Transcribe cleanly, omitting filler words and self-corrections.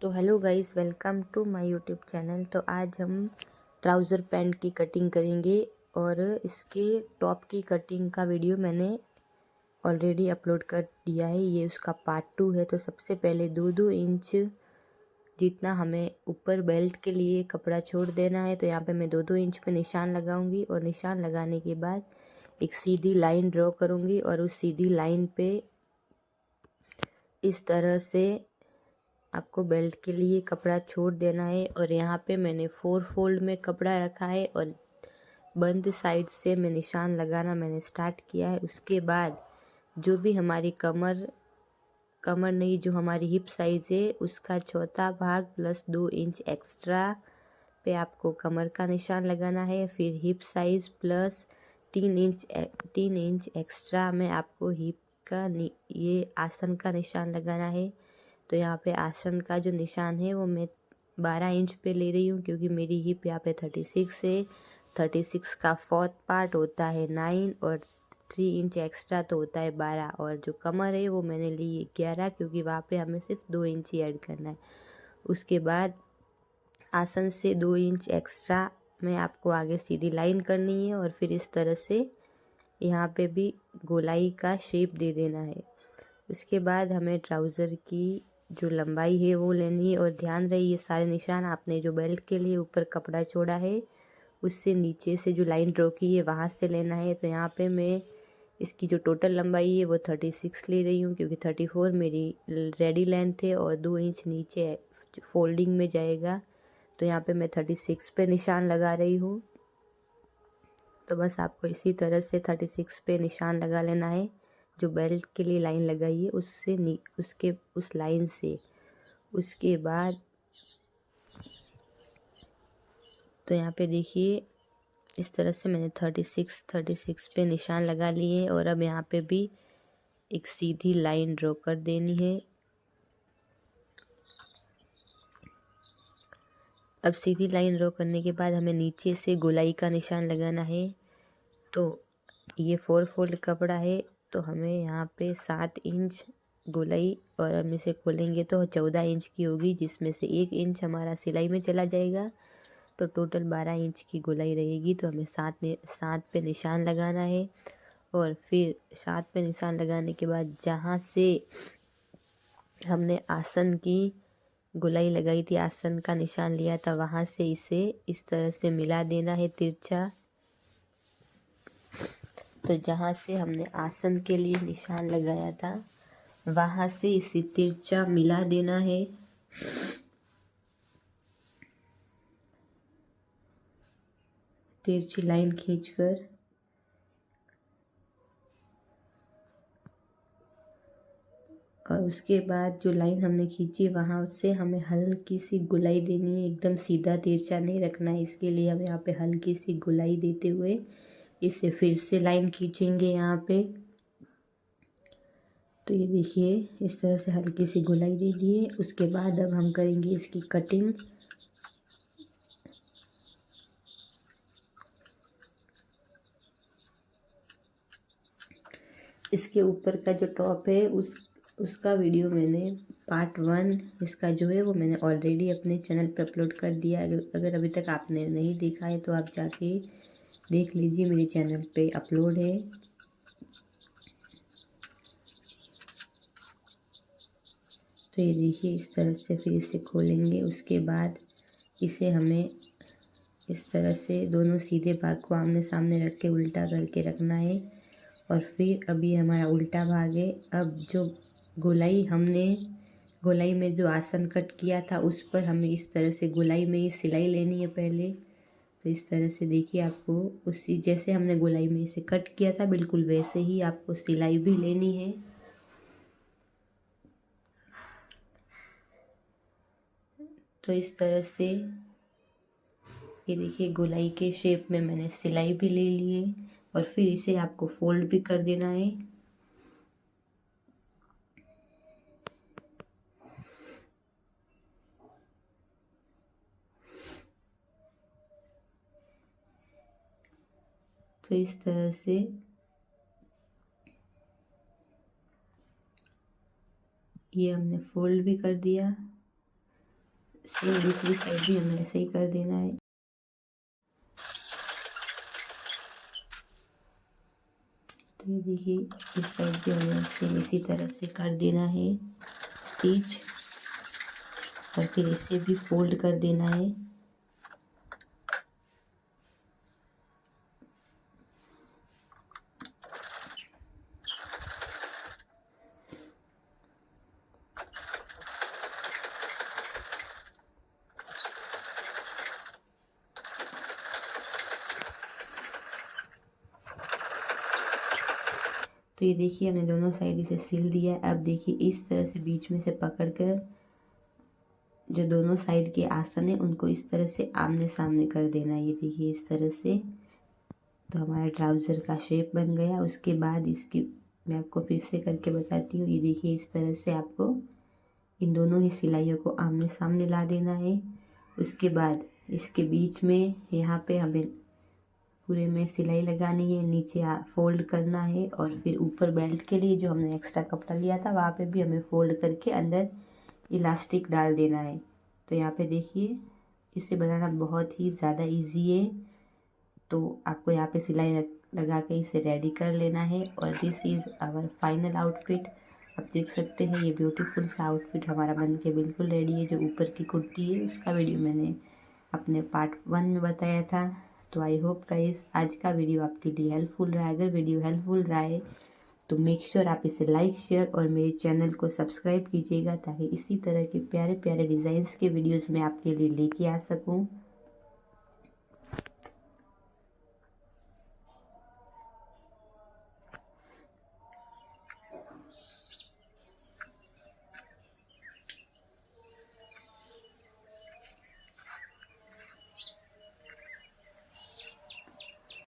तो hello guys, welcome to my YouTube channel. तो आज हम ट्राउज़र पैंट की कटिंग करेंगे और इसके टॉप की कटिंग का वीडियो मैंने ऑलरेडी अपलोड कर दिया है। ये उसका पार्ट 2 है। तो सबसे पहले 2-2 इंच जितना हमें ऊपर बेल्ट के लिए कपड़ा छोड़ देना है। तो यहाँ पे मैं 2-2 इंच पे निशान लगाऊंगी और निशान लगाने के बाद एक सीधी लाइन ड्रॉ करूँगी और उस सीधी लाइन पे इस तरह से आपको बेल्ट के लिए कपड़ा छोड़ देना है। और यहाँ पे मैंने 4 फोल्ड में कपड़ा रखा है और बंद साइड से मैं निशान लगाना मैंने स्टार्ट किया है। उसके बाद जो भी हमारी कमर नहीं, जो हमारी हिप साइज़ है उसका चौथा भाग प्लस 2 इंच एक्स्ट्रा पे आपको कमर का निशान लगाना है। फिर hip size plus 3 inch extra में आपको हिप का ये आसन का निशान लगाना है। तो यहाँ पे आसन का जो निशान है वो मैं 12 इंच पे ले रही हूँ, क्योंकि मेरी हिप यहाँ पे 36 है। 36 का 4th पार्ट होता है 9 और 3 इंच एक्स्ट्रा तो होता है 12। और जो कमर है वो मैंने ली 11, क्योंकि वहाँ पे हमें सिर्फ 2 इंच ही ऐड करना है। उसके बाद आसन से 2 इंच एक्स्ट्रा में आपको आगे सीधी लाइन करनी है और फिर इस तरह से यहाँ पे भी गोलाई का शेप दे देना है। उसके बाद हमें ट्राउज़र की जो लंबाई है वो लेनी है। और ध्यान रहे, ये सारे निशान आपने जो बेल्ट के लिए ऊपर कपड़ा छोड़ा है उससे नीचे से जो लाइन ड्रॉ की है वहाँ से लेना है। तो यहाँ पे मैं इसकी जो टोटल लंबाई है वो 36 ले रही हूँ, क्योंकि 34 मेरी रेडी लेंथ है और 2 इंच नीचे फोल्डिंग में जाएगा। तो यहाँ पे मैं 36 पे निशान लगा रही हूँ। तो बस आपको इसी तरह से 36 पे निशान लगा लेना है। जो बेल्ट के लिए लाइन लगाई है उससे उसके उस लाइन से। उसके बाद तो यहाँ पे देखिए इस तरह से मैंने 36 पे निशान लगा लिए। और अब यहाँ पे भी एक सीधी लाइन ड्रॉ कर देनी है। अब सीधी लाइन ड्रॉ करने के बाद हमें नीचे से गोलाई का निशान लगाना है। तो ये 4 फोल्ड कपड़ा है, तो हमें यहाँ पे 7 इंच गोलाई, और हम इसे खोलेंगे तो 14 इंच की होगी, जिसमें से 1 इंच हमारा सिलाई में चला जाएगा। तो टोटल 12 इंच की गोलाई रहेगी। तो हमें 7 पे निशान लगाना है। और फिर 7 पे निशान लगाने के बाद जहाँ से हमने आसन की गोलाई लगाई थी, आसन का निशान लिया था, वहाँ से इसे इस तरह से मिला देना है तिरछा। तो जहाँ से हमने आसन के लिए निशान लगाया था वहाँ से इसे तिरछा मिला देना है। तिरछी लाइन खींचकर और उसके बाद जो लाइन हमने खींची वहाँ से हमें हल्की सी गुलाई देनी है। एकदम सीधा तिरछा नहीं रखना है, इसके लिए हम यहाँ पे हल्की सी गुलाई देते हुए इसे फिर से लाइन खींचेंगे यहाँ पे। तो ये देखिए इस तरह से हल्की सी गुलाई दे दी है। उसके बाद अब हम करेंगे इसकी कटिंग। इसके ऊपर का जो टॉप है उसका वीडियो मैंने पार्ट 1 इसका जो है वो मैंने ऑलरेडी अपने चैनल पर अपलोड कर दिया। अगर अभी तक आपने नहीं देखा है तो आप जाके देख लीजिए, मेरे चैनल पे अपलोड है। तो ये देखिए इस तरह से फिर इसे खोलेंगे। उसके बाद इसे हमें इस तरह से दोनों सीधे भाग को आमने सामने रख के उल्टा करके रखना है। और फिर अभी हमारा उल्टा भाग है। अब जो गोलाई में जो आसन कट किया था उस पर हमें इस तरह से गोलाई में ही सिलाई लेनी है पहले। तो इस तरह से देखिए आपको उसी जैसे हमने गोलाई में इसे कट किया था बिल्कुल वैसे ही आपको सिलाई भी लेनी है। तो इस तरह से ये देखिए गोलाई के शेप में मैंने सिलाई भी ले ली है। और फिर इसे आपको फोल्ड भी कर देना है। तो इस तरह से ये हमने फोल्ड भी कर दिया। सेम दूसरी साइड भी हमें ऐसे ही कर देना है। तो ये देखिए इस साइड भी हमें सेम इसी तरह से कर देना है स्टिच, और फिर इसे भी फोल्ड कर देना है। तो ये देखिए हमने दोनों साइड इसे सिल दिया है। अब देखिए इस तरह से बीच में से पकड़कर जो दोनों साइड के आसन है उनको इस तरह से आमने सामने कर देना है। ये देखिए इस तरह से। तो हमारा ट्राउज़र का शेप बन गया। उसके बाद इसकी मैं आपको फिर से करके बताती हूँ। ये देखिए इस तरह से आपको इन दोनों ही सिलाइयों को आमने सामने ला देना है। उसके बाद इसके बीच में यहाँ पे हमें पूरे में सिलाई लगानी है, नीचे फोल्ड करना है, और फिर ऊपर बेल्ट के लिए जो हमने एक्स्ट्रा कपड़ा लिया था वहाँ पे भी हमें फोल्ड करके अंदर इलास्टिक डाल देना है। तो यहाँ पे देखिए इसे बनाना बहुत ही ज़्यादा इजी है। तो आपको यहाँ पे सिलाई लगा के इसे रेडी कर लेना है। और this is our final outfit. आप देख सकते हैं ये ब्यूटीफुल सा आउटफिट हमारा बन के बिल्कुल रेडी है। जो ऊपर की कुर्ती है उसका वीडियो मैंने अपने पार्ट 1 में बताया था। तो आई होप गाइस आज का वीडियो आपके लिए हेल्पफुल रहा है। अगर वीडियो हेल्पफुल रहा है तो मेक श्योर आप इसे लाइक शेयर और मेरे चैनल को सब्सक्राइब कीजिएगा, ताकि इसी तरह के प्यारे प्यारे डिज़ाइंस के वीडियोस मैं आपके लिए लेके आ सकूं।